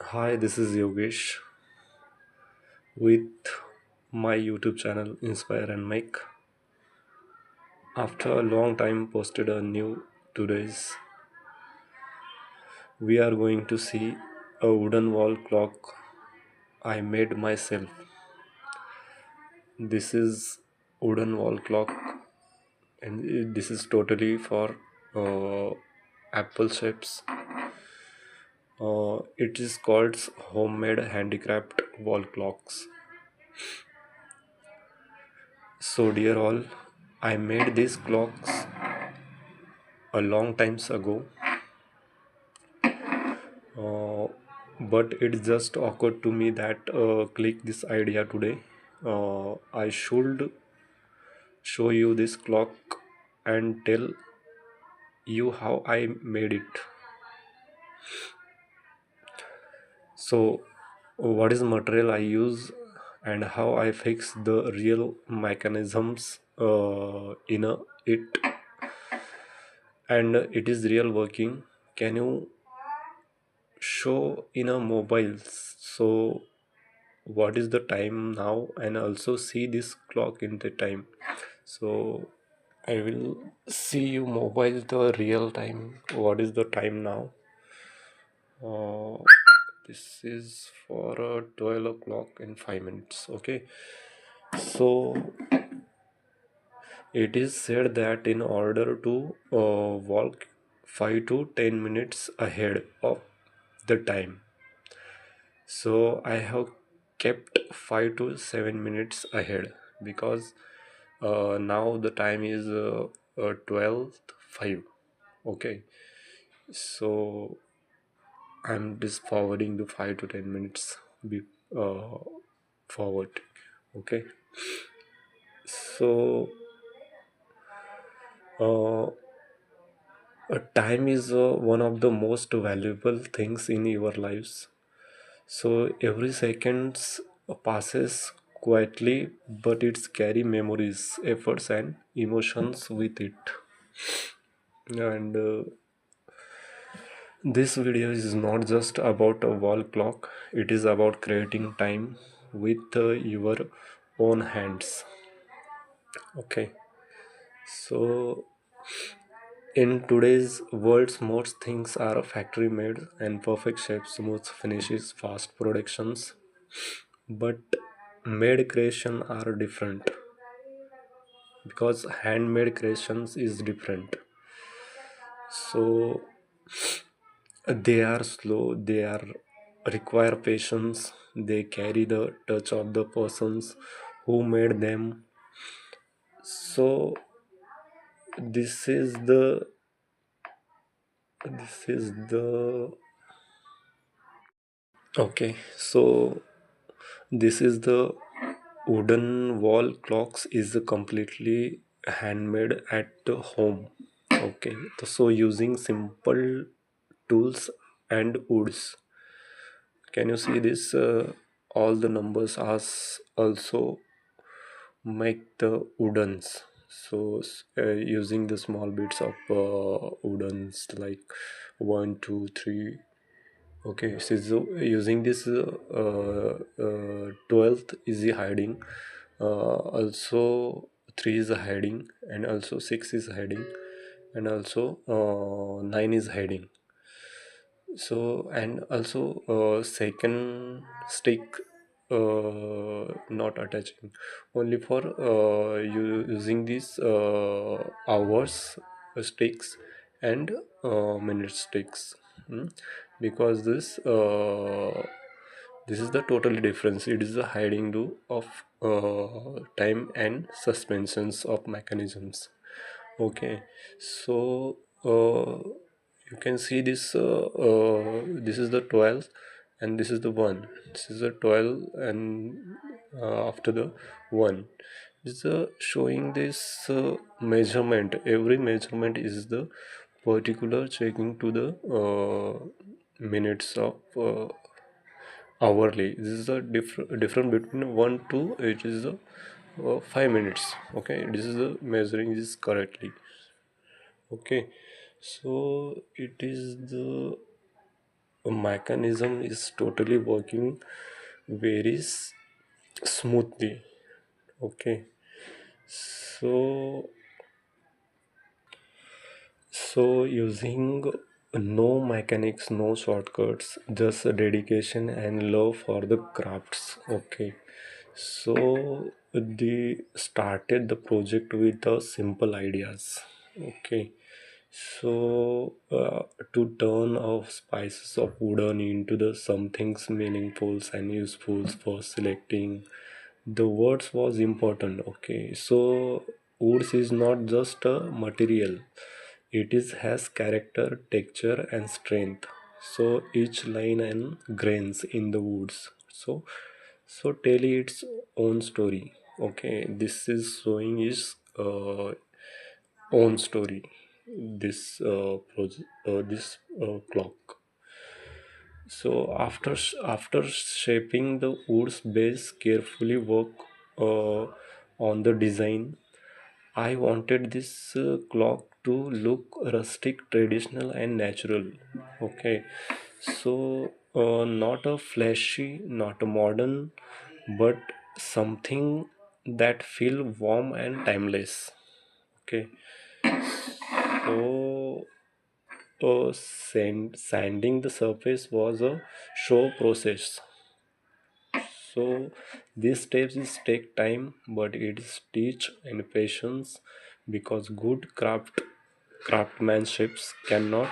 Hi, this is Yogesh with my YouTube channel Inspire and Make. After a long time posted a new today's we are going to see a wooden wall clock I made myself. This is wooden wall clock and this is totally for apple shapes. It is called homemade handicraft wall clocks. So dear all, I made these clocks a long times ago. Uh, but it just occurred to me that click this idea today. I should show you this clock and tell you how I made it. So, what is material I use and how I fix the real mechanisms it, and it is real working. Can you show in a mobile? So what is the time now and also see this clock in the time. So I will see you mobile the real time. What is the time now? uh, this is for 12 o'clock in 5 minutes. Okay, so it is said that in order to walk 5 to 10 minutes ahead of the time, so I have kept 5 to 7 minutes ahead because now the time is 12:05. Okay, so I'm just forwarding the 5 to 10 minutes be uh, forward. Okay, so uh, time is one of the most valuable things in your lives. So every seconds passes quietly, but it's carry memories, efforts, and emotions with it. And this video is not just about a wall clock; it is about creating time with your own hands. Okay, so in today's world, most things are factory made and perfect shapes, smooth finishes, fast productions. But made creation are different because handmade creations is different. So they are slow, they are require patience, they carry the touch of the persons who made them. So this is the okay, so this is the wooden wall clocks is completely handmade at home. Okay, so using simple tools and woods. Can you see this? All the numbers are also make the woodens. So using the small bits of woodens like 1, 2, 3. Okay, so using this 12th is the hiding, also 3 is hiding, and also 6 is hiding, and also 9 is hiding. So and also second stick not attaching, only for using these hours sticks and minute sticks. Hmm? Because this is the totally difference. It is the hiding do of time and suspensions of mechanisms. Okay, so you can see this is the 12 and this is the 1. This is the 12 and after the 1 is showing this measurement. Every measurement is the particular checking to the minutes of hourly. This is the different between 1 to it is the 5 minutes. Okay, this is the measuring this correctly. Okay, so it is the mechanism is totally working very smoothly. Okay, so using no mechanics, no shortcuts, just dedication and love for the crafts. Okay, so they started the project with the simple ideas. Okay, so to turn off spices of wooden into the something's meaningful and useful for selecting the words was important. Okay, so woods is not just a material, it is has character, texture and strength. So each line and grains in the woods, so tell its own story. Okay, this is showing his own story, this clock. So after shaping the wood's base carefully, work uh, on the design. I wanted this clock to look rustic, traditional, and natural. Okay, so not a flashy, not a modern, but something that feel warm and timeless. Okay, so sanding the surface was a show process. So these steps is take time, but it is teach and patience, because good craftsmanships cannot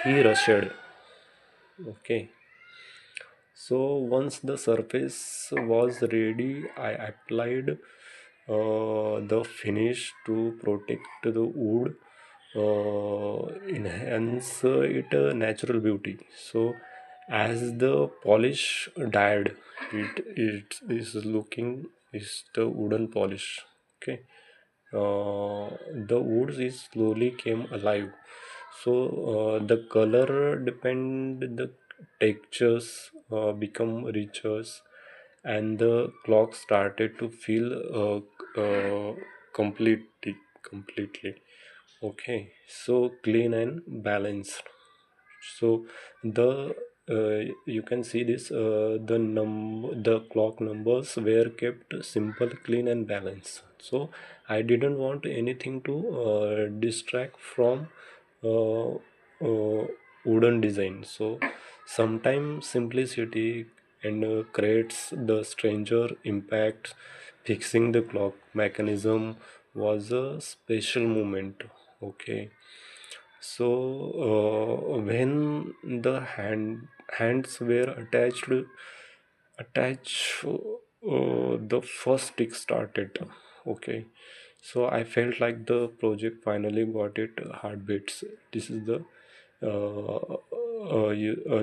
be rushed. Okay. So once the surface was ready, I applied the finish to protect the wood, enhance it natural beauty. So as the polish died, it is looking is the wooden polish. Okay, the woods is slowly came alive. So the color depend, the textures become richer, and the clock started to feel completely okay, so clean and balanced. So the you can see this, the clock numbers were kept simple, clean and balanced. So I didn't want anything to distract from uh, wooden design. So sometimes simplicity and creates the stranger impact. Fixing the clock mechanism was a special moment. Okay, so when the hands were attached, the first stick started. Okay, so I felt like the project finally got it heartbeats. This is the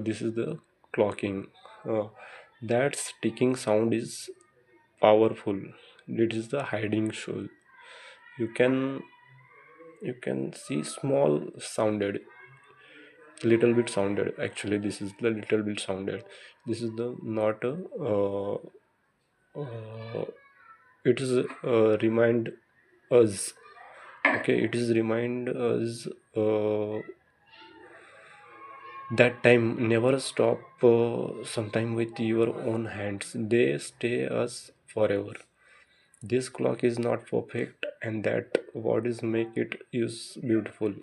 this is the clocking. Uh, that sticking sound is powerful. It is the hiding show. You can see small sounded, little bit sounded. Actually, this is the little bit sounded. This is the not a uh, it is remind us. Okay, it is remind us that time never stop. Sometime with your own hands, they stay us forever. This clock is not perfect, and that what is make it is beautiful.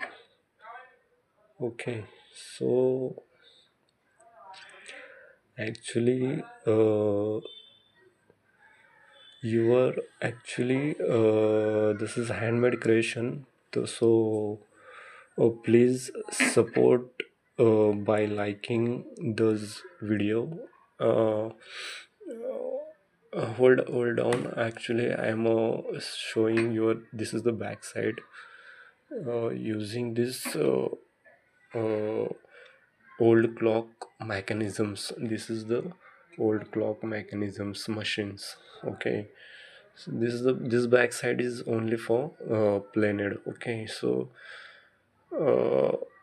Okay, so actually you are actually this is handmade creation. So please support by liking this video. uh, hold on, actually I am showing your, this is the back side, using this uh, old clock mechanisms. This is the old clock mechanisms machines. Okay, so this is the, this backside is only for planed. Okay, so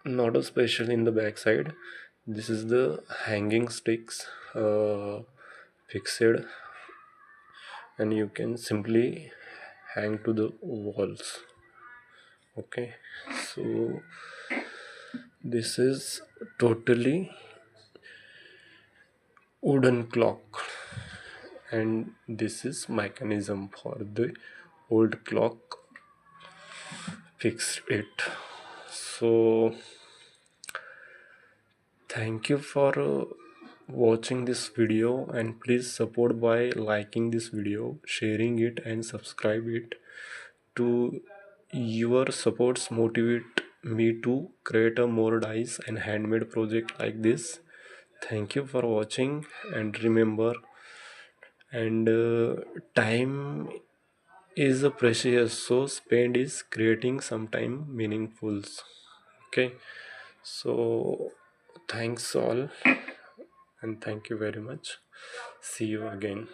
not a special in the backside. This is the hanging sticks fixed, and you can simply hang to the walls. Okay, so this is totally wooden clock, and this is mechanism for the old clock fix it. So thank you for watching this video, and please support by liking this video, sharing it, and subscribe it. To your supports motivate me to create a more dice and handmade project like this. Thank you for watching, and remember, and time is a precious, so spend is creating some time meaningfuls. Okay, so thanks all, and thank you very much. See you again.